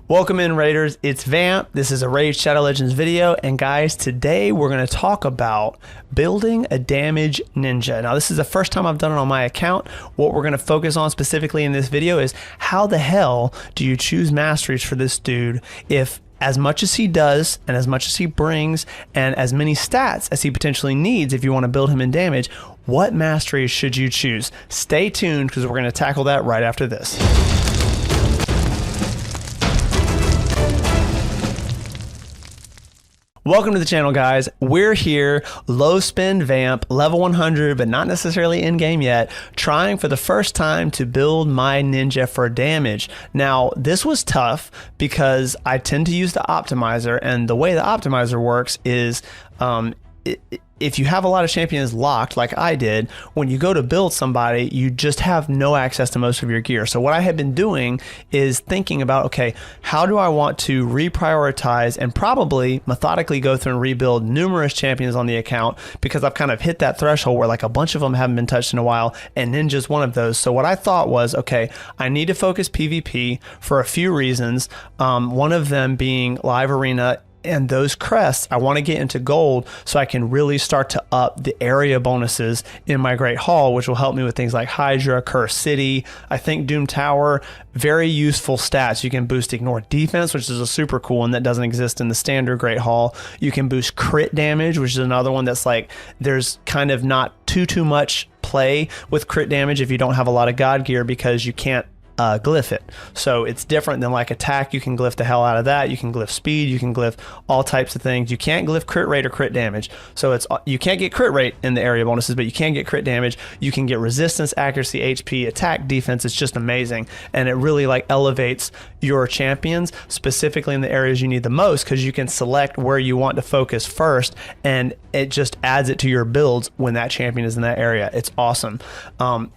Welcome in, Raiders. It's Vamp. This is a Raid Shadow Legends video, and guys, today we're going to talk about building a damage ninja. Now, this is the first time I've done it on my account. What we're going to focus on specifically in this video is how the hell do you choose masteries for this dude if as much as he does and as much as he brings and as many stats as he potentially needs if you want to build him in damage, what masteries should you choose? Stay tuned because we're going to tackle that right after this. Welcome to the channel, guys. We're here, low spend Vamp, level 100, but not necessarily in game yet, trying for the first time to build my ninja for damage. Now, this was tough because I tend to use the optimizer, and the way the optimizer works is if you have a lot of champions locked like I did, when you go to build somebody, you just have no access to most of your gear. So what I have been doing is thinking about, okay, how do I want to reprioritize and probably methodically go through and rebuild numerous champions on the account, because I've kind of hit that threshold where like a bunch of them haven't been touched in a while, and Ninja's one of those. So what I thought was, okay, I need to focus PvP for a few reasons. One of them being live arena. And those crests, I want to get into gold so I can really start to up the area bonuses in my Great Hall, which will help me with things like Hydra, Curse City. I think Doom Tower, very useful stats. You can boost Ignore Defense, which is a super cool one that doesn't exist in the standard Great Hall. You can boost crit damage, which is another one that's like, there's kind of not too much play with crit damage if you don't have a lot of God gear, because you can't glyph it. So it's different than like attack. You can glyph the hell out of that. You can glyph speed. You can glyph all types of things. You can't glyph crit rate or crit damage. So it's, you can't get crit rate in the area bonuses, but you can get crit damage. You can get resistance, accuracy, HP, attack, defense. It's just amazing. And it really like elevates your champions specifically in the areas you need the most, because you can select where you want to focus first, and it just adds it to your builds when that champion is in that area. It's awesome.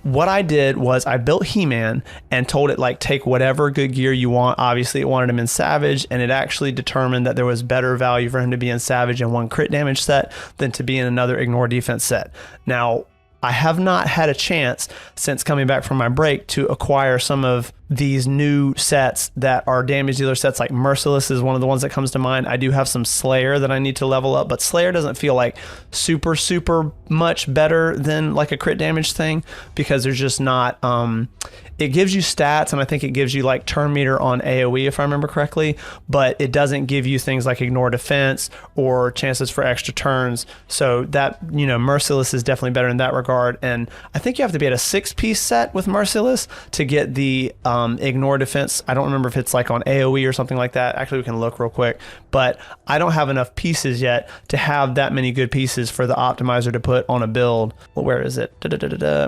What I did was I built He-Man and told it like take whatever good gear you want. Obviously it wanted him in Savage, and it actually determined that there was better value for him to be in Savage in one crit damage set than to be in another Ignore Defense set. Now, I have not had a chance since coming back from my break to acquire some of these new sets that are damage dealer sets. Like Merciless is one of the ones that comes to mind. I do have some Slayer that I need to level up, but Slayer doesn't feel like super much better than like a crit damage thing, because there's just not, it gives you stats, and I think it gives you like turn meter on AoE if I remember correctly, but it doesn't give you things like Ignore Defense or chances for extra turns. So that, you know, Merciless is definitely better in that regard. And I think you have to be at a 6-piece set with Merciless to get the Ignore Defense. I don't remember if it's like on AoE or something like that. Actually, we can look real quick, but I don't have enough pieces yet to have that many good pieces for the optimizer to put on a build. Well, where is it?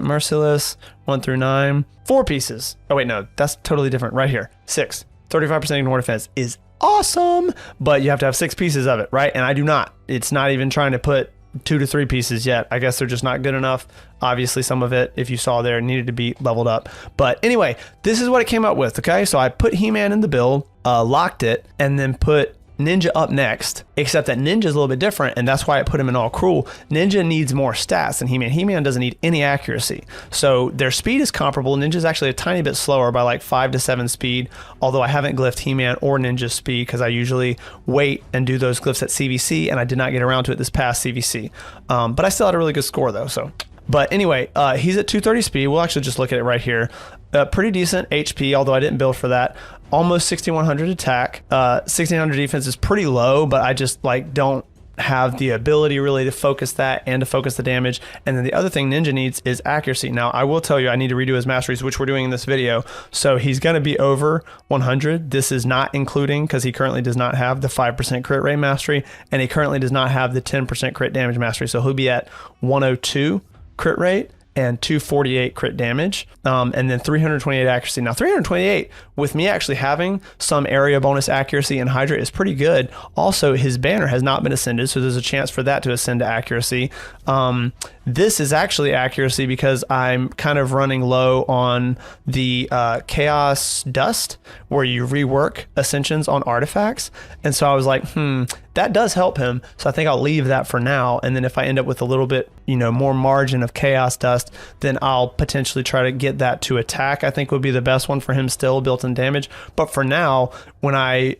Merciless 1 through 9, 4 pieces. Oh wait, no, that's totally different. Right here, 6. 35% Ignore Defense is awesome, but you have to have 6 pieces of it, right? And I do not. It's not even trying to put 2 to 3 pieces yet. I guess they're just not good enough. Obviously some of it, if you saw there, needed to be leveled up. But anyway, this is what it came up with, okay? So I put He-Man in the build, locked it, and then put Ninja up next, except that Ninja's a little bit different, and that's why I put him in All Cruel. Ninja needs more stats than He-Man. He-Man doesn't need any accuracy. So their speed is comparable. Ninja's actually a tiny bit slower by like 5 to 7 speed, although I haven't glyphed He-Man or Ninja's speed because I usually wait and do those glyphs at CVC, and I did not get around to it this past CVC. But I still had a really good score though, so. But anyway, he's at 230 speed. We'll actually just look at it right here. Pretty decent HP, although I didn't build for that. Almost 6100 attack. 1600 defense is pretty low, but I just like don't have the ability really to focus that and to focus the damage. And then the other thing Ninja needs is accuracy. Now, I will tell you, I need to redo his masteries, which we're doing in this video. So he's going to be over 100. This is not including, because he currently does not have the 5% crit rate mastery, and he currently does not have the 10% crit damage mastery. So he'll be at 102 crit rate and 248 crit damage, and then 328 accuracy. Now 328 with me actually having some area bonus accuracy in Hydra is pretty good. Also, his banner has not been ascended, so there's a chance for that to ascend to accuracy. This is actually accuracy because I'm kind of running low on the Chaos Dust, where you rework ascensions on artifacts. And so I was like, that does help him. So I think I'll leave that for now. And then if I end up with a little bit, more margin of chaos dust, then I'll potentially try to get that to attack. I think would be the best one for him still, built-in damage. But for now, when I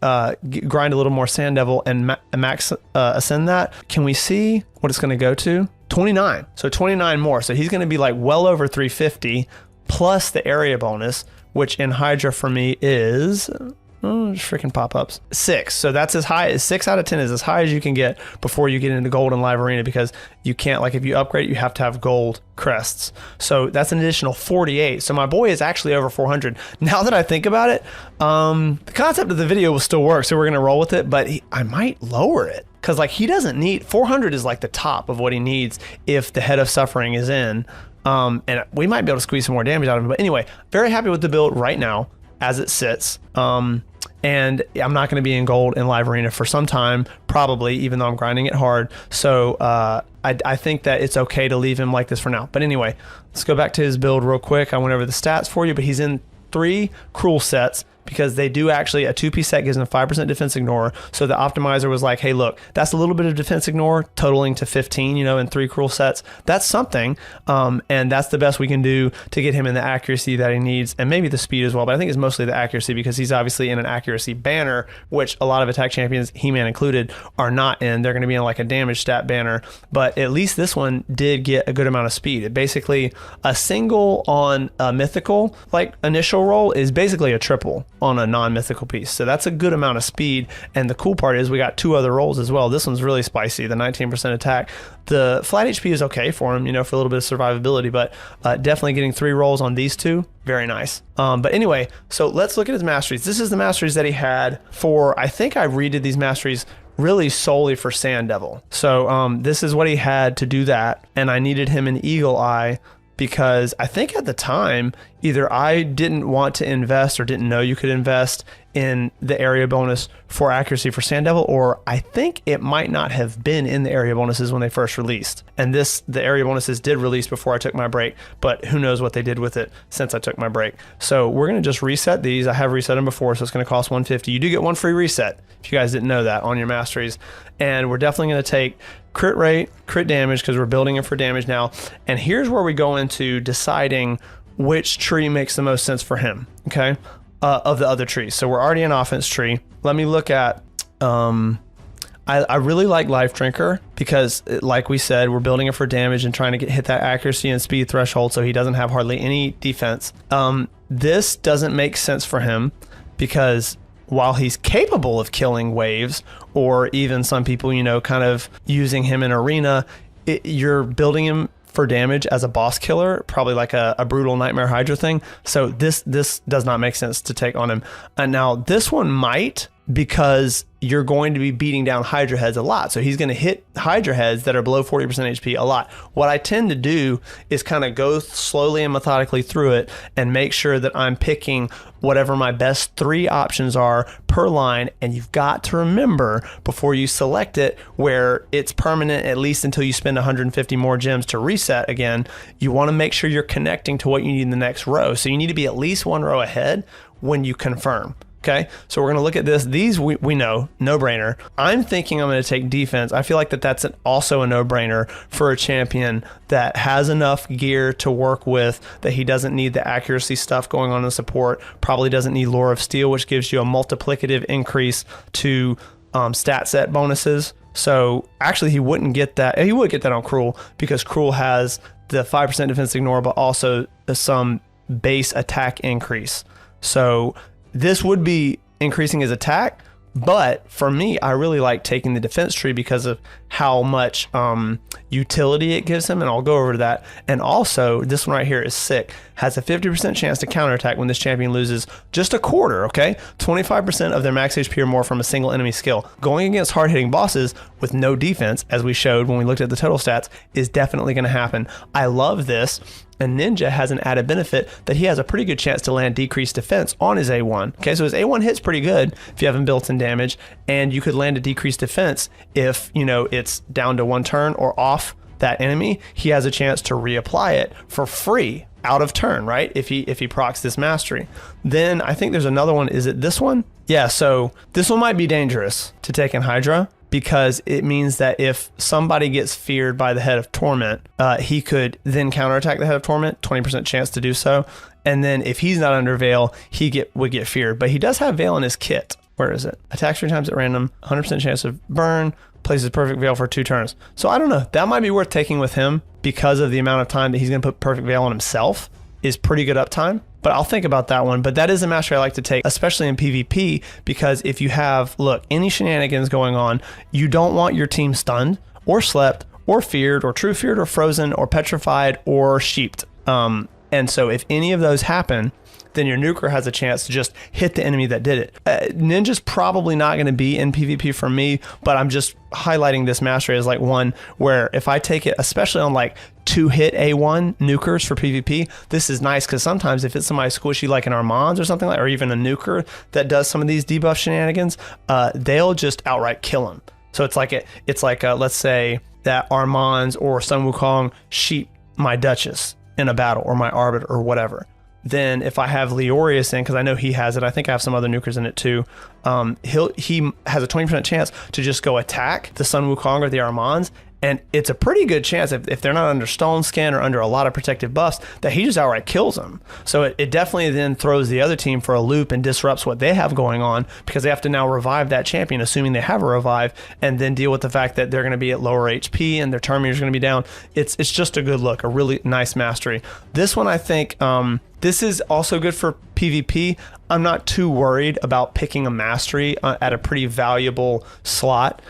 grind a little more Sand Devil and max ascend that, can we see what it's going to go to? 29. So 29 more. So he's going to be like well over 350 plus the area bonus, which in Hydra for me is freaking pop-ups 6. So that's as high as 6 out of 10 is as high as you can get before you get into gold in Live Arena, because you can't, like, if you upgrade it, you have to have gold crests. So that's an additional 48. So my boy is actually over 400. Now that I think about it, the concept of the video will still work, so we're gonna roll with it, but I might lower it, because like he doesn't need 400 is like the top of what he needs if the Head of Suffering is in. And we might be able to squeeze some more damage out of him. But anyway, very happy with the build right now as it sits. And I'm not going to be in gold in Live Arena for some time, probably, even though I'm grinding it hard. So I think that it's okay to leave him like this for now. But anyway, let's go back to his build real quick. I went over the stats for you, but he's in 3 cruel sets, because they do actually, a 2-piece set gives him 5% defense ignore. So the optimizer was like, hey, look, that's a little bit of defense ignore totaling to 15, in 3 cruel sets. That's something. And that's the best we can do to get him in the accuracy that he needs, and maybe the speed as well. But I think it's mostly the accuracy, because he's obviously in an accuracy banner, which a lot of attack champions, He-Man included, are not in. They're going to be in like a damage stat banner. But at least this one did get a good amount of speed. It basically, a single on a mythical, like initial roll, is basically a triple on a non-mythical piece. So that's a good amount of speed. And the cool part is we got 2 other rolls as well. This one's really spicy, the 19% attack. The flat HP is okay for him, for a little bit of survivability, but definitely getting 3 rolls on these 2, very nice. But anyway, so let's look at his masteries. This is the masteries that he had for, I think I redid these masteries really solely for Sand Devil. So this is what he had to do that. And I needed him an Eagle Eye, because I think at the time, either I didn't want to invest or didn't know you could invest in the area bonus for accuracy for Sand Devil, or I think it might not have been in the area bonuses when they first released. And the area bonuses did release before I took my break, but who knows what they did with it since I took my break. So we're gonna just reset these. I have reset them before, so it's gonna cost 150. You do get 1 free reset, if you guys didn't know that, on your masteries. And we're definitely gonna take crit rate, crit damage, because we're building it for damage now. And here's where we go into deciding which tree makes the most sense for him, okay, of the other trees. So we're already in offense tree. Let me look at, I really like Life Drinker, because like we said, we're building it for damage and trying to hit that accuracy and speed threshold, so he doesn't have hardly any defense. This doesn't make sense for him, because while he's capable of killing waves, or even some people, kind of using him in arena, you're building him for damage as a boss killer, probably like a brutal Nightmare Hydra thing. So this does not make sense to take on him. And now this one might, because you're going to be beating down Hydra heads a lot. So he's going to hit Hydra heads that are below 40% HP a lot. What I tend to do is kind of go slowly and methodically through it and make sure that I'm picking whatever my best 3 options are per line. And you've got to remember, before you select it, where it's permanent, at least until you spend 150 more gems to reset again, you want to make sure you're connecting to what you need in the next row. So you need to be at least 1 row ahead when you confirm. Okay, so we're going to look at this. These we know, no-brainer. I'm thinking I'm going to take defense. I feel like that's also a no-brainer for a champion that has enough gear to work with, that he doesn't need the accuracy stuff going on in support, probably doesn't need Lore of Steel, which gives you a multiplicative increase to stat set bonuses. So actually he wouldn't get that. He would get that on Cruel, because Cruel has the 5% defense ignore, but also some base attack increase. So this would be increasing his attack, but for me, I really like taking the defense tree because of how much utility it gives him, and I'll go over that. And also, this one right here is sick. Has a 50% chance to counterattack when this champion loses just a quarter, okay? 25% of their max HP or more from a single enemy skill. Going against hard-hitting bosses with no defense, as we showed when we looked at the total stats, is definitely going to happen. I love this. And Ninja has an added benefit that he has a pretty good chance to land decreased defense on his A1. Okay, so his A1 hits pretty good if you have him built-in damage, and you could land a decreased defense if, it's down to 1 turn or off that enemy. He has a chance to reapply it for free out of turn, right? If he procs this mastery. Then I think there's another one. Is it this one? Yeah, so this one might be dangerous to take in Hydra, because it means that if somebody gets feared by the Head of Torment, he could then counterattack the Head of Torment, 20% chance to do so. And then if he's not under Veil, would get feared. But he does have Veil in his kit. Where is it? Attacks 3 times at random, 100% chance of burn, places Perfect Veil for 2 turns. So I don't know. That might be worth taking with him because of the amount of time that he's going to put Perfect Veil on himself is pretty good uptime. But I'll think about that one. But that is a mastery I like to take, especially in PvP, because if you have, look, any shenanigans going on, you don't want your team stunned or slept or feared or true feared or frozen or petrified or sheeped. And so if any of those happen, then your nuker has a chance to just hit the enemy that did it. Ninja's probably not going to be in PvP for me, but I'm just highlighting this mastery as like one where if I take it, especially on like 2-hit A1 nukers for PvP, this is nice because sometimes if it's somebody squishy like an Armands or something like, or even a nuker that does some of these debuff shenanigans, they'll just outright kill him. So it's like let's say that Armands or Sun Wukong sheep my Duchess in a battle or my Arbiter or whatever. Then if I have Leorius in, because I know he has it, I think I have some other nukers in it too, he has a 20% chance to just go attack the Sun Wukong or the Armands, and it's a pretty good chance if they're not under Stone Skin or under a lot of protective buffs that he just outright kills them. So it definitely then throws the other team for a loop and disrupts what they have going on because they have to now revive that champion, assuming they have a revive, and then deal with the fact that they're going to be at lower HP and their turn meter is going to be down. It's just a good look, a really nice mastery. This one I think... this is also good for PvP. I'm not too worried about picking a mastery at a pretty valuable slot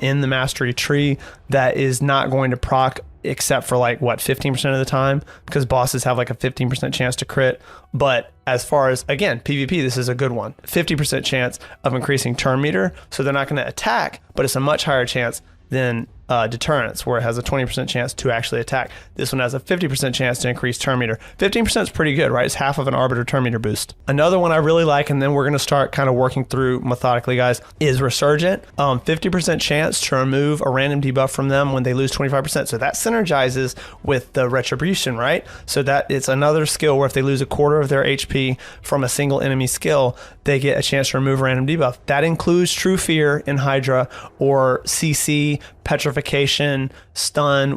in the mastery tree that is not going to proc except for like, what, 15% of the time? Because bosses have like a 15% chance to crit. But as far as, again, PvP, this is a good one. 50% chance of increasing turn meter. So they're not going to attack, but it's a much higher chance than deterrence, where it has a 20% chance to actually attack. This one has a 50% chance to increase turn meter. 15% is pretty good, right? It's half of an Arbiter turn meter boost. Another one I really like, and then we're going to start kind of working through methodically, guys, is Resurgent. 50% chance to remove a random debuff from them when they lose 25%. So that synergizes with the Retribution, right? So that it's another skill where if they lose a quarter of their HP from a single enemy skill, they get a chance to remove a random debuff. That includes True Fear in Hydra or CC, Petrification, Stun,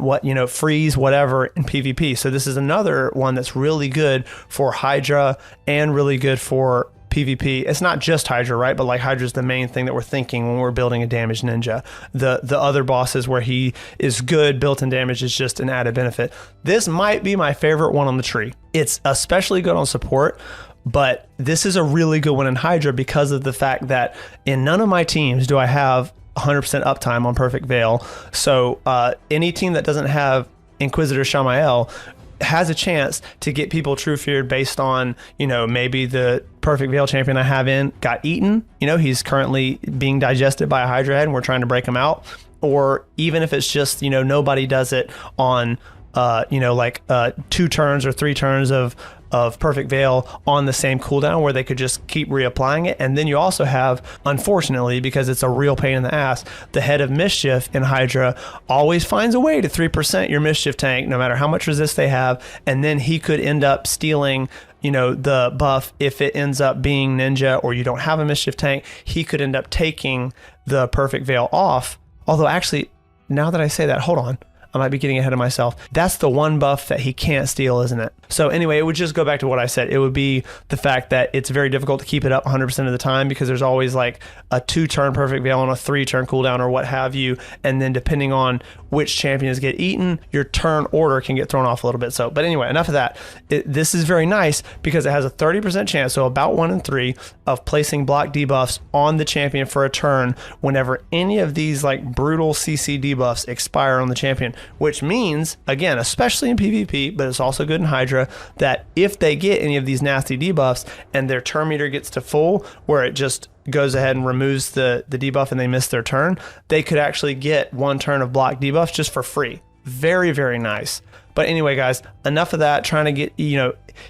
freeze, whatever in PvP. So this is another one that's really good for Hydra and really good for PvP. It's not just Hydra, right? But like Hydra's the main thing that we're thinking when we're building a damage ninja. The other bosses where he is good, built-in damage is just an added benefit. This might be my favorite one on the tree. It's especially good on support, but this is a really good one in Hydra because of the fact that in none of my teams do I have 100% uptime on Perfect Veil. So any team that doesn't have Inquisitor Shamael has a chance to get people true feared based on, maybe the Perfect Veil champion I have in got eaten. He's currently being digested by a Hydra head and we're trying to break him out. Or even if it's just, nobody does it on, 2 turns or 3 turns of Perfect Veil on the same cooldown where they could just keep reapplying it. And then you also have, unfortunately, because it's a real pain in the ass, the Head of Mischief in Hydra always finds a way to 3% your Mischief tank, no matter how much resist they have. And then he could end up stealing, the buff if it ends up being Ninja or you don't have a Mischief tank. He could end up taking the Perfect Veil off. Although actually, now that I say that, hold on. I might be getting ahead of myself. That's the one buff that he can't steal, isn't it? So anyway, it would just go back to what I said. It would be the fact that it's very difficult to keep it up 100% of the time because there's always like a 2-turn Perfect Veil and a 3-turn cooldown or what have you. And then depending on which champions get eaten, your turn order can get thrown off a little bit. So, but anyway, enough of that. This is very nice because it has a 30% chance, so about 1 in 3, of placing block debuffs on the champion for a turn whenever any of these like brutal CC debuffs expire on the champion. Which means, again, especially in PvP, but it's also good in Hydra, that if they get any of these nasty debuffs and their turn meter gets to full, where it just goes ahead and removes the debuff and they miss their turn, they could actually get 1 turn of block debuffs just for free. Very, very nice. But anyway, guys, enough of that. Trying to get,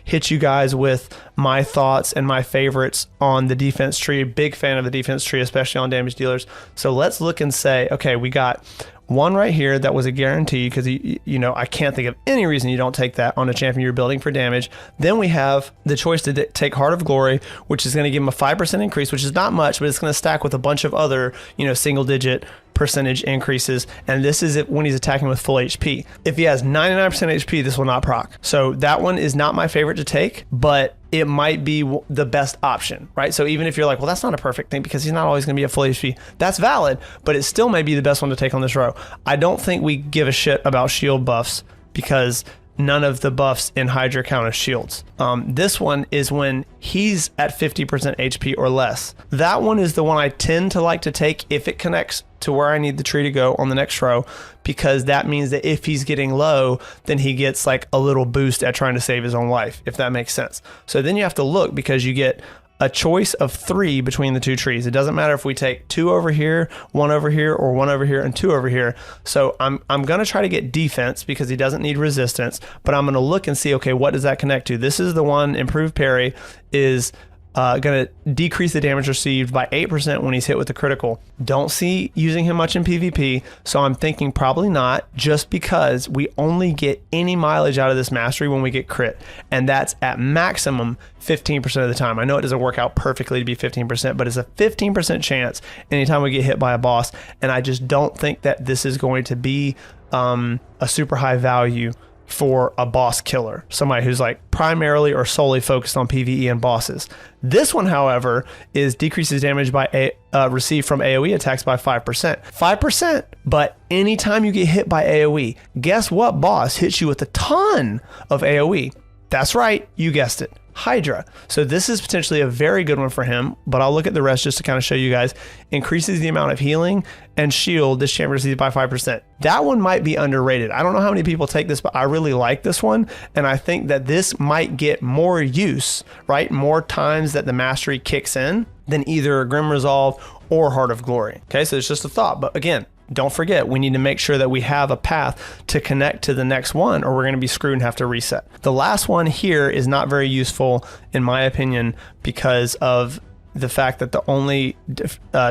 hit you guys with my thoughts and my favorites on the defense tree. Big fan of the defense tree, especially on damage dealers. So let's look and say, okay, we got one right here that was a guarantee because, I can't think of any reason you don't take that on a champion you're building for damage. Then we have the choice to take Heart of Glory, which is going to give him a 5% increase, which is not much, but it's going to stack with a bunch of other, single digit percentage increases, and this is when he's attacking with full HP. If he has 99% HP, this will not proc. So that one is not my favorite to take, but it might be the best option, right? So even if you're like, well, that's not a perfect thing because he's not always going to be at full HP, that's valid, but it still may be the best one to take on this row. I don't think we give a shit about shield buffs because none of the buffs in Hydra count as shields. This one is when he's at 50% HP or less. That one is the one I tend to like to take if it connects to where I need the tree to go on the next row, because that means that if he's getting low, then he gets like a little boost at trying to save his own life, if that makes sense. So then you have to look, because you get a choice of 3 between the 2 trees. It doesn't matter if we take 2 over here, 1 over here, or 1 over here and 2 over here. So I'm going to try to get defense because he doesn't need resistance, but I'm going to look and see, okay, what does that connect to? This is the one, improved parry is going to decrease the damage received by 8% when he's hit with a critical. Don't see using him much in PvP, so I'm thinking probably not, just because we only get any mileage out of this mastery when we get crit, and that's at maximum 15% of the time. I know it doesn't work out perfectly to be 15%, but it's a 15% chance anytime we get hit by a boss, and I just don't think that this is going to be a super high value for a boss killer, somebody who's like primarily or solely focused on PvE and bosses. This one, however, is decreases damage by received from AoE attacks by 5%. 5%, but anytime you get hit by AoE, guess what boss hits you with a ton of AoE? That's right, you guessed it, Hydra. So this is potentially a very good one for him, but I'll look at the rest just to kind of show you guys. Increases the amount of healing and shield this champion receives by 5%. That one might be underrated. I don't know how many people take this, but I really like this one, and I think that this might get more use, right? More times that the mastery kicks in than either Grim Resolve or Heart of Glory. Okay, so it's just a thought, but again, don't forget, we need to make sure that we have a path to connect to the next one, or we're going to be screwed and have to reset. The last one here is not very useful, in my opinion, because of the fact that the only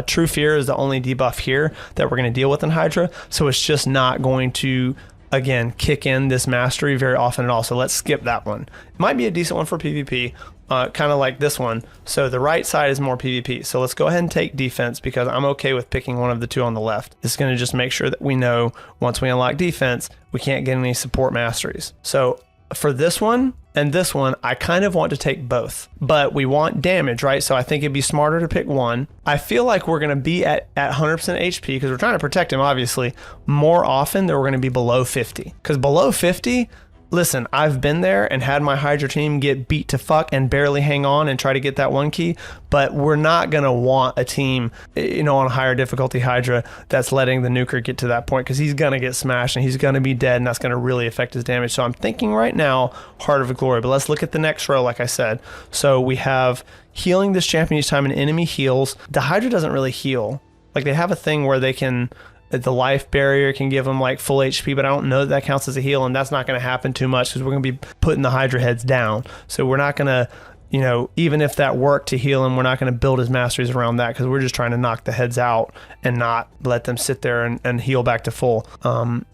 True Fear is the only debuff here that we're going to deal with in Hydra. So it's just not going to, again, kick in this mastery very often at all. So let's skip that one. It might be a decent one for PvP. Kind of like this one. So the right side is more PvP. So let's go ahead and take defense, because I'm okay with picking one of the 2 on the left. This is going to just make sure that we know once we unlock defense, we can't get any support masteries. So for this one and this one, I kind of want to take both, but we want damage, right? So I think it'd be smarter to pick one. I feel like we're going to be at 100% HP because we're trying to protect him, obviously, more often than we're going to be below 50. Because below 50, listen, I've been there and had my Hydra team get beat to fuck and barely hang on and try to get that 1 key, but we're not going to want a team, you know, on a higher difficulty Hydra that's letting the nuker get to that point, because he's going to get smashed and he's going to be dead, and that's going to really affect his damage. So I'm thinking right now Heart of Glory, but let's look at the next row, like I said. So we have healing this champion each time an enemy heals. The Hydra doesn't really heal. Like, they have a thing where they can, the life barrier can give them like full HP, but I don't know that counts as a heal, and that's not going to happen too much because we're going to be putting the Hydra heads down. So we're not going to, you know, even if that worked to heal him, we're not going to build his masteries around that, because we're just trying to knock the heads out and not let them sit there and heal back to full.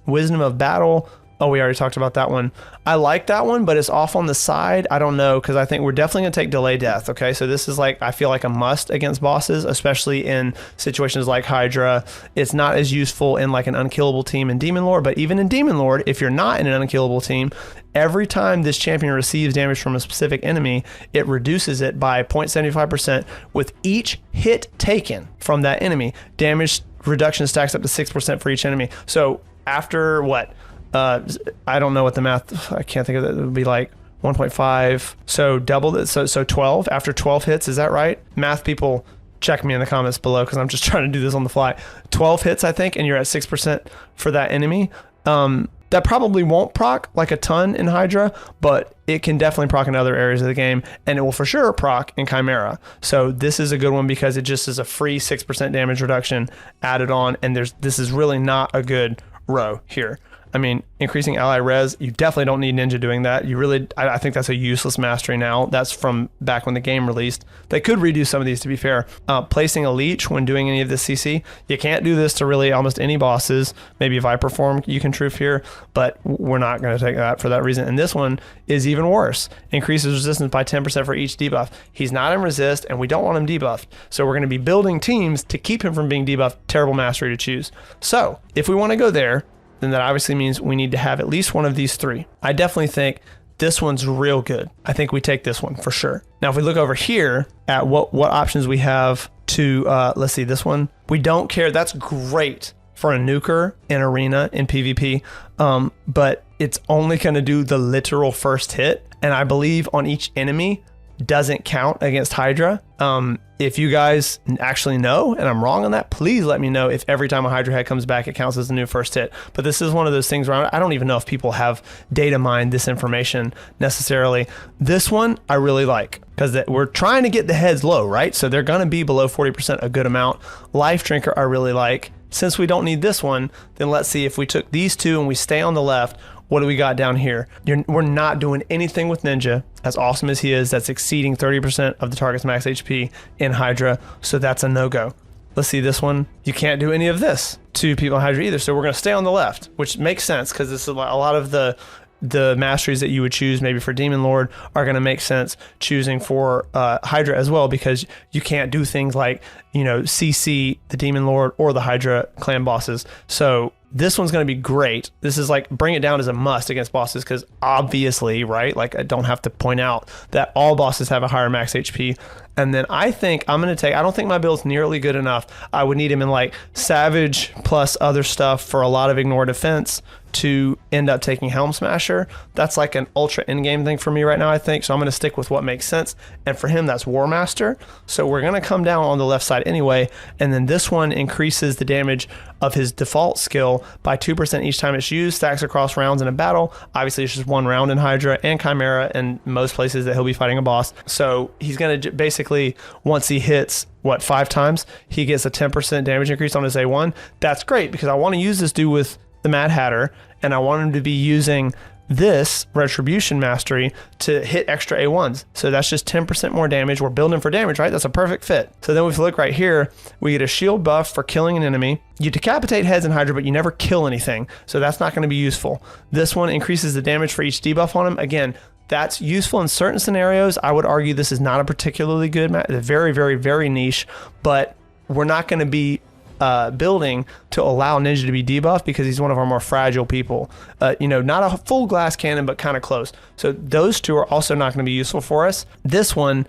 Wisdom of Battle. Oh, we already talked about that one. I like that one, but it's off on the side. I don't know, because I think we're definitely going to take Delay Death, okay? So this is like, I feel like a must against bosses, especially in situations like Hydra. It's not as useful in like an unkillable team in Demon Lord, but even in Demon Lord, if you're not in an unkillable team, every time this champion receives damage from a specific enemy, it reduces it by 0.75% with each hit taken from that enemy. Damage reduction stacks up to 6% for each enemy. So after what? I don't know what the math, I can't think of it. It would be like 1.5. So double it. So 12 after 12 hits. Is that right? Math people, check me in the comments below, because I'm just trying to do this on the fly. 12 hits, I think, and you're at 6% for that enemy. That probably won't proc like a ton in Hydra, but it can definitely proc in other areas of the game, and it will for sure proc in Chimera. So this is a good one because it just is a free 6% damage reduction added on, and this is really not a good row here. I mean, increasing ally res, you definitely don't need Ninja doing that. You really, I think that's a useless mastery now. That's from back when the game released. They could redo some of these, to be fair. Placing a leech when doing any of this CC, you can't do this to really almost any bosses. Maybe Viper form you can true fear, but we're not going to take that for that reason. And this one is even worse. Increases resistance by 10% for each debuff. He's not in resist, and we don't want him debuffed. So we're going to be building teams to keep him from being debuffed. Terrible mastery to choose. So if we want to go there, then that obviously means we need to have at least one of these three. I definitely think this one's real good. I think we take this one for sure. Now, if we look over here at what options we have to, let's see, this one, we don't care. That's great for a nuker in arena in PvP, but it's only going to do the literal first hit. And I believe on each enemy doesn't count against Hydra. If you guys actually know, and I'm wrong on that, please let me know if every time a Hydra head comes back, it counts as a new first hit. But this is one of those things where I don't even know if people have data mined this information necessarily. This one I really like because we're trying to get the heads low, right? So they're going to be below 40% a good amount. Life Drinker I really like. Since we don't need this one, then let's see if we took these two and we stay on the left. What do we got down here? We're not doing anything with Ninja, as awesome as he is. That's exceeding 30% of the target's max HP in Hydra, so that's a no-go. Let's see this one. You can't do any of this to people in Hydra either, so we're going to stay on the left, which makes sense because this is a lot of the masteries that you would choose maybe for Demon Lord are going to make sense choosing for Hydra as well, because you can't do things like, CC the Demon Lord or the Hydra clan bosses. So this one's going to be great. This is like bring it down as a must against bosses because obviously, right? Like I don't have to point out that all bosses have a higher max HP. And then I think I'm going to take, I don't think my build's nearly good enough. I would need him in like Savage plus other stuff for a lot of ignore defense to end up taking Helm Smasher. That's like an ultra in-game thing for me right now, I think. So I'm going to stick with what makes sense. And for him, that's War Master. So we're going to come down on the left side anyway. And then this one increases the damage of his default skill by 2% each time it's used, stacks across rounds in a battle. Obviously, it's just one round in Hydra and Chimera and most places that he'll be fighting a boss. So he's going to basically, once he hits, 5 times, he gets a 10% damage increase on his A1. That's great because I want to use this dude with the Mad Hatter, and I want him to be using this Retribution Mastery to hit extra A1s. So that's just 10% more damage. We're building for damage, right? That's a perfect fit. So then if we look right here, we get a shield buff for killing an enemy. You decapitate heads in Hydra, but you never kill anything. So that's not going to be useful. This one increases the damage for each debuff on him. Again, that's useful in certain scenarios. I would argue this is not a particularly good match. It's very, very, very niche, but we're not going to be building to allow Ninja to be debuffed because he's one of our more fragile people. Not a full glass cannon, but kind of close. So those two are also not going to be useful for us. This one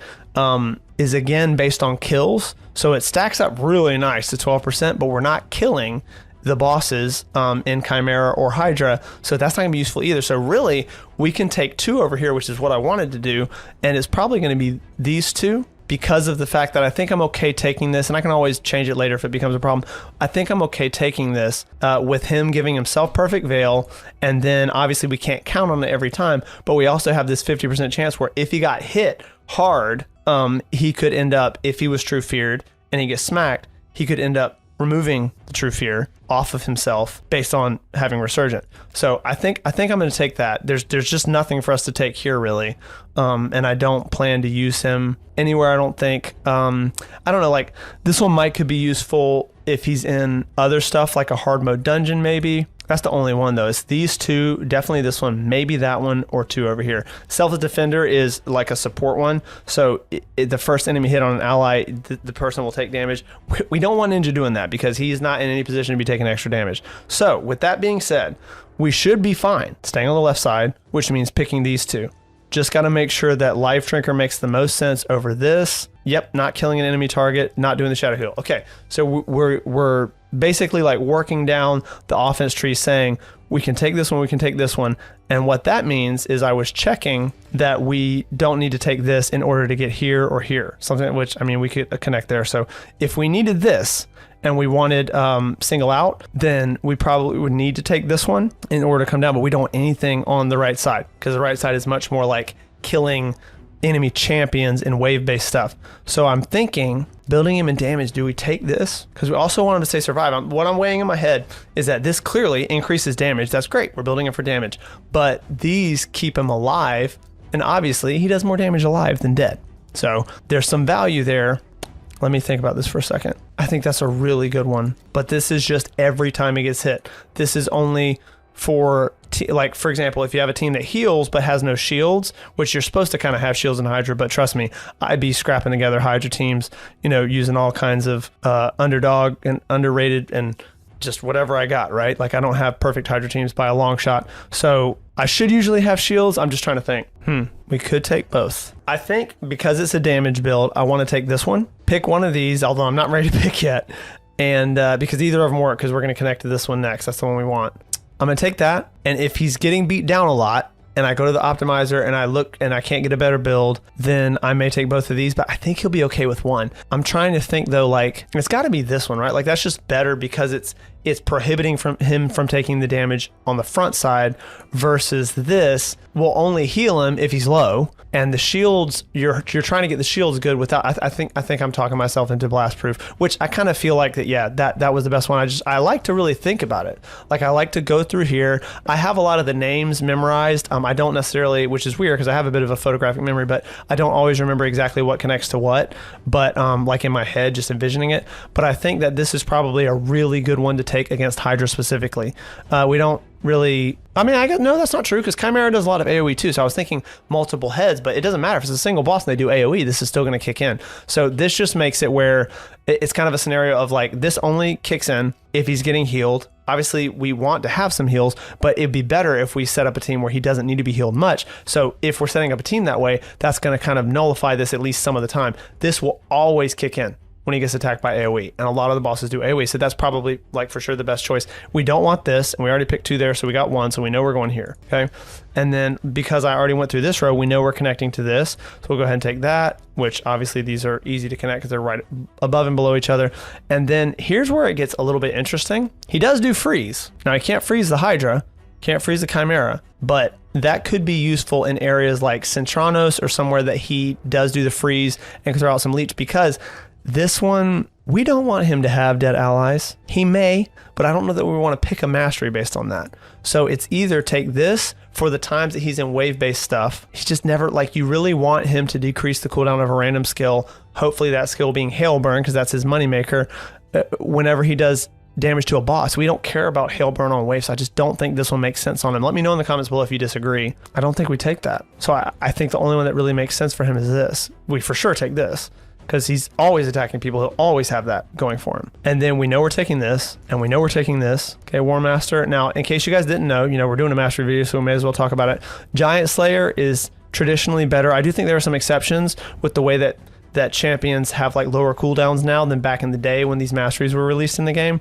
is again based on kills. So it stacks up really nice to 12%, but we're not killing the bosses in Chimera or Hydra, so that's not going to be useful either. So really, we can take 2 over here, which is what I wanted to do, and it's probably going to be these 2 because of the fact that I think I'm okay taking this, and I can always change it later if it becomes a problem. I think I'm okay taking this with him giving himself Perfect Veil, and then obviously we can't count on it every time, but we also have this 50% chance where if he got hit hard, he could end up, if he was True Feared and he gets smacked, he could end up removing the True Fear off of himself based on having Resurgent. So I think I'm going to take that. There's just nothing for us to take here really, and I don't plan to use him anywhere. I don't think. I don't know. Like this one could be useful if he's in other stuff like a hard mode dungeon maybe. That's the only one though. It's these 2, definitely this one, maybe that one, or 2 over here. Selfless Defender is like a support one. So the first enemy hit on an ally, the person will take damage. We don't want Ninja doing that because he's not in any position to be taking extra damage. So with that being said, we should be fine staying on the left side, which means picking these 2. Just got to make sure that Life Drinker makes the most sense over this. Yep, not killing an enemy target, not doing the Shadow Heal. Okay, so we're basically like working down the offense tree saying we can take this one, we can take this one. And what that means is I was checking that we don't need to take this in order to get here or here. Something which, I mean, we could connect there. So if we needed this and we wanted single out, then we probably would need to take this one in order to come down, but we don't want anything on the right side because the right side is much more like killing enemy champions in wave-based stuff. So I'm thinking building him in damage, do we take this? Because we also want him to stay survive. What I'm weighing in my head is that this clearly increases damage. That's great. We're building him for damage. But these keep him alive. And obviously, he does more damage alive than dead. So there's some value there. Let me think about this for a second. I think that's a really good one. But this is just every time he gets hit. This is only for, like, for example, if you have a team that heals but has no shields, which you're supposed to kind of have shields in Hydra, but trust me, I'd be scrapping together Hydra teams, you know, using all kinds of underdog and underrated and just whatever I got, right? Like, I don't have perfect Hydra teams by a long shot. So I should usually have shields. I'm just trying to think. We could take both. I think because it's a damage build, I want to take this one. Pick one of these, although I'm not ready to pick yet. And because either of them work, because we're going to connect to this one next. That's the one we want. I'm going to take that. And if he's getting beat down a lot, and I go to the optimizer and I look and I can't get a better build, then I may take both of these, but I think he'll be okay with one. I'm trying to think though, like, it's got to be this one, right? Like, that's just better because it's prohibiting him from taking the damage on the front side, versus this will only heal him if he's low. And the shields, you're trying to get the shields good without, I think I'm talking myself into blast proof, which I kind of feel like that was the best one. I like to really think about it. Like, I like to go through here. I have a lot of the names memorized. I don't necessarily, which is weird because I have a bit of a photographic memory, but I don't always remember exactly what connects to what, but like in my head, just envisioning it. But I think that this is probably a really good one to take against Hydra specifically. We don't really, no, that's not true, because Chimera does a lot of AoE too. So I was thinking multiple heads, but it doesn't matter if it's a single boss and they do AoE, this is still going to kick in. So this just makes it where it's kind of a scenario of like, this only kicks in if he's getting healed. Obviously we want to have some heals, but it'd be better if we set up a team where he doesn't need to be healed much. So if we're setting up a team that way, that's going to kind of nullify this at least some of the time. This will always kick in when he gets attacked by AoE, and a lot of the bosses do AoE, so that's probably, like, for sure the best choice. We don't want this, and we already picked two there, so we got one, so we know we're going here, okay? And then because I already went through this row, we know we're connecting to this, so we'll go ahead and take that, which obviously these are easy to connect because they're right above and below each other. And then here's where it gets a little bit interesting. He does do freeze. Now, he can't freeze the Hydra, can't freeze the Chimera, but that could be useful in areas like Centranos or somewhere that he does do the freeze and can throw out some leech, because this one, we don't want him to have dead allies. He may, but I don't know that we want to pick a mastery based on that. So it's either take this for the times that he's in wave-based stuff. He's just never, like, you really want him to decrease the cooldown of a random skill. Hopefully that skill being Hailburn, because that's his moneymaker, whenever he does damage to a boss. We don't care about Hailburn on waves. So I just don't think this one makes sense on him. Let me know in the comments below if you disagree. I don't think we take that. So I think the only one that really makes sense for him is this. We for sure take this, because he's always attacking people. He'll always have that going for him. And then we know we're taking this, and we know we're taking this. Okay, War Master. Now, in case you guys didn't know, we're doing a mastery video, so we may as well talk about it. Giant Slayer is traditionally better. I do think there are some exceptions with the way that champions have like lower cooldowns now than back in the day when these masteries were released in the game.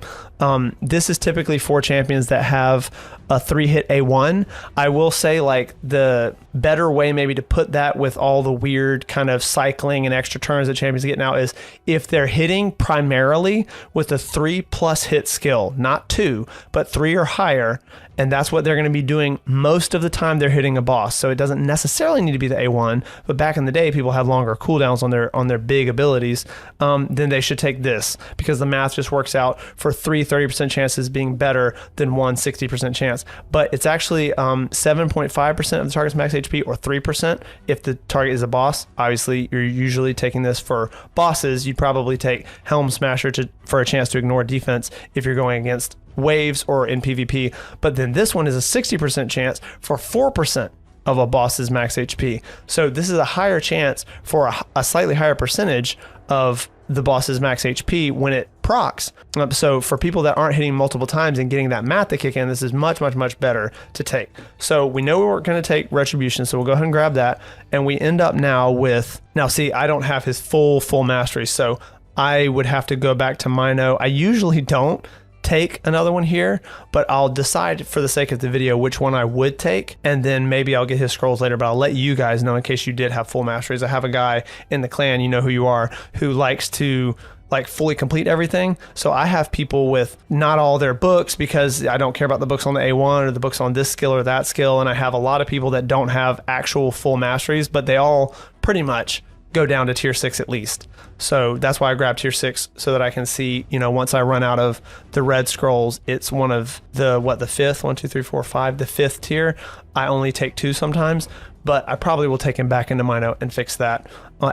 This is typically for champions that have a 3-hit A1. I will say, like, the better way maybe to put that with all the weird kind of cycling and extra turns that champions get now is if they're hitting primarily with a 3+ hit skill, not 2, but 3 or higher, and that's what they're going to be doing most of the time they're hitting a boss. So it doesn't necessarily need to be the A1, but back in the day, people have longer cooldowns on their big abilities. Then they should take this, because the math just works out for 3 30% chances being better than 1 60% chance. But it's actually 7.5% of the target's max HP, or 3% if the target is a boss. Obviously, you're usually taking this for bosses. You'd probably take Helm Smasher for a chance to ignore defense if you're going against waves or in PvP. But then this one is a 60% chance for 4% of a boss's max HP. So this is a higher chance for a slightly higher percentage of the boss's max HP when it procs. So for people that aren't hitting multiple times and getting that math to kick in, this is much, much, much better to take. So we know we're going to take Retribution, so we'll go ahead and grab that. And we end up now with, see, I don't have his full mastery, so I would have to go back to Mino. I usually don't take another one here, but I'll decide for the sake of the video which one I would take, and then maybe I'll get his scrolls later, but I'll let you guys know in case you did have full masteries. I have a guy in the clan, you know who you are, who likes to like fully complete everything. So I have people with not all their books because I don't care about the books on the A1 or the books on this skill or that skill, and I have a lot of people that don't have actual full masteries, but they all pretty much go down to tier 6 at least. So that's why I grabbed tier 6, so that I can see, you know, once I run out of the red scrolls, it's one of the, what, the fifth, 1, 2, 3, 4, 5, the fifth tier. I only take 2 sometimes, but I probably will take him back into Mino and fix that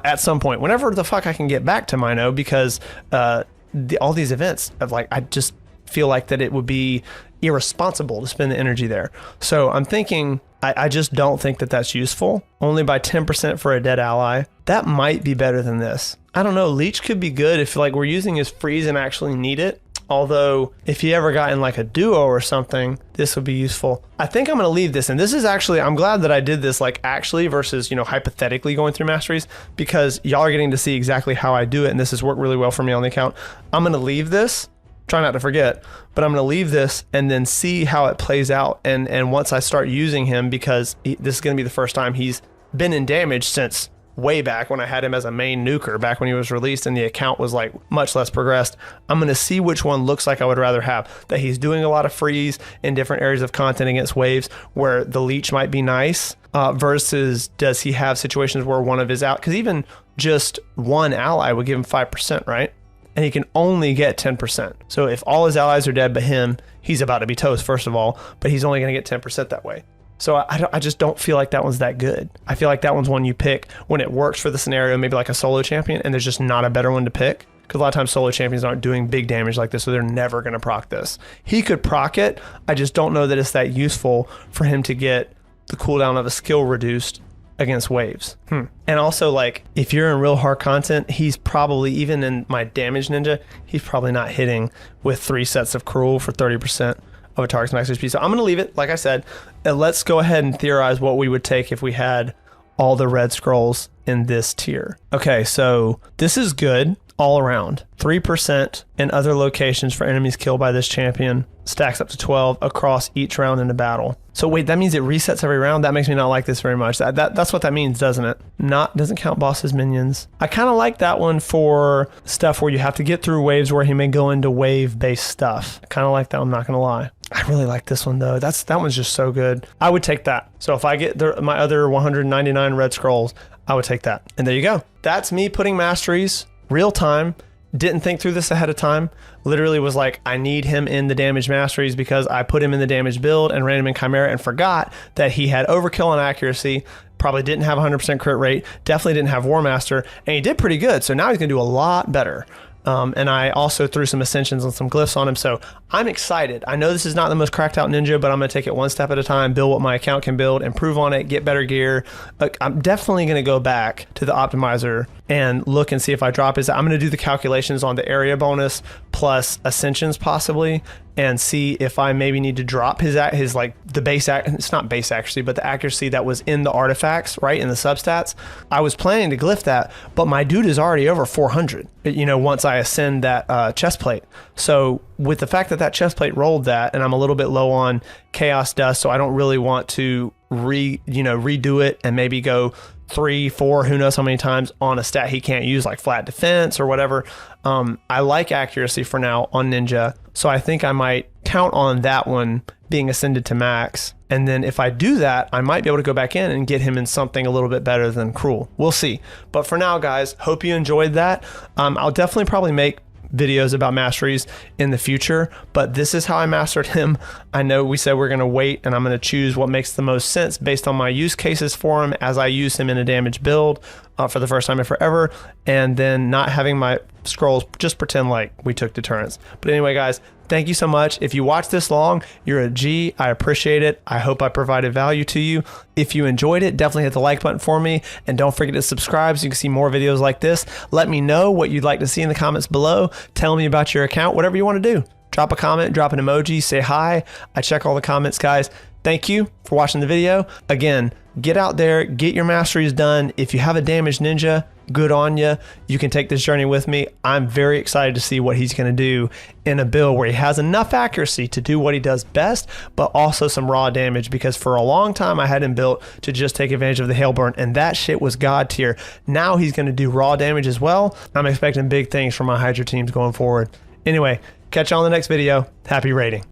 at some point, whenever the fuck I can get back to Mino, because all these events of like, I just feel like that it would be irresponsible to spend the energy there. So I'm thinking, I just don't think that that's useful. Only by 10% for a dead ally. That might be better than this. I don't know. Leech could be good if like we're using his freeze and actually need it. Although if he ever got in like a duo or something, this would be useful. I think I'm going to leave this. And this is actually, I'm glad that I did this like actually versus, you know, hypothetically going through masteries, because y'all are getting to see exactly how I do it. And this has worked really well for me on the account. I'm going to leave this. Try not to forget, but I'm going to leave this and then see how it plays out. And once I start using him, because this is going to be the first time he's been in damage since way back when I had him as a main nuker, back when he was released and the account was like much less progressed. I'm going to see which one looks like I would rather have. That he's doing a lot of freeze in different areas of content against waves where the leech might be nice, versus does he have situations where one of his out, because even just one ally would give him 5%, right? And he can only get 10%. So if all his allies are dead but him, he's about to be toast, first of all, but he's only going to get 10% that way. So I just don't feel like that one's that good. I feel like that one's one you pick when it works for the scenario, maybe like a solo champion, and there's just not a better one to pick. Because a lot of times solo champions aren't doing big damage like this, so they're never going to proc this. He could proc it. I just don't know that it's that useful for him to get the cooldown of a skill reduced against waves. And also, like, if you're in real hard content, he's probably, even in my damage ninja, he's probably not hitting with 3 sets of cruel for 30% of a target's max HP. So I'm going to leave it, like I said, and let's go ahead and theorize what we would take if we had all the red scrolls in this tier. Okay, so this is good all around. 3% in other locations for enemies killed by this champion stacks up to 12 across each round in a battle. So wait, that means it resets every round? That makes me not like this very much. That's what that means, doesn't it? Doesn't count bosses, minions. I kind of like that one for stuff where you have to get through waves where he may go into wave-based stuff. I kind of like that, I'm not gonna lie. I really like this one though. That one's just so good. I would take that. So if I get my other 199 red scrolls, I would take that. And there you go. That's me putting masteries real time. Didn't think through this ahead of time. Literally was like, I need him in the damage masteries because I put him in the damage build and ran him in Chimera and forgot that he had overkill on accuracy, probably didn't have 100% crit rate, definitely didn't have War Master, and he did pretty good. So now he's gonna do a lot better. And I also threw some ascensions and some glyphs on him. So I'm excited. I know this is not the most cracked out ninja, but I'm going to take it one step at a time, build what my account can build, improve on it, get better gear. I'm definitely going to go back to the optimizer and look and see if I drop his. I'm going to do the calculations on the area bonus plus ascensions possibly, and see if I maybe need to drop his like the base, it's not base actually, but the accuracy that was in the artifacts, right, in the substats. I was planning to glyph that, but my dude is already over 400, you know, once I ascend that chest plate. So with the fact that that chest plate rolled that, and I'm a little bit low on chaos dust, so I don't really want to redo it and maybe go 3, 4, who knows how many times on a stat he can't use, like flat defense or whatever. I like accuracy for now on ninja, so I think I might count on that one being ascended to max. And then if I do that, I might be able to go back in and get him in something a little bit better than cruel. We'll see. But for now, guys, hope you enjoyed that. I'll definitely probably make videos about masteries in the future, but this is how I mastered him. I know we said we're going to wait, and I'm going to choose what makes the most sense based on my use cases for him as I use him in a damage build for the first time in forever, and then not having my scrolls just pretend like we took deterrence. But anyway, guys, thank you so much. If you watched this long, you're a G. I appreciate it. I hope I provided value to you. If you enjoyed it, definitely hit the like button for me, and don't forget to subscribe so you can see more videos like this. Let me know what you'd like to see in the comments below. Tell me about your account, whatever you want to do. Drop a comment, drop an emoji, say hi. I check all the comments, guys. Thank you for watching the video. Again, get out there, get your masteries done. If you have a damaged ninja, good on you. You can take this journey with me. I'm very excited to see what he's going to do in a build where he has enough accuracy to do what he does best, but also some raw damage, because for a long time I had him built to just take advantage of the Hailburn, and that shit was god tier. Now he's going to do raw damage as well. I'm expecting big things from my Hydra teams going forward. Anyway, catch you on the next video. Happy raiding.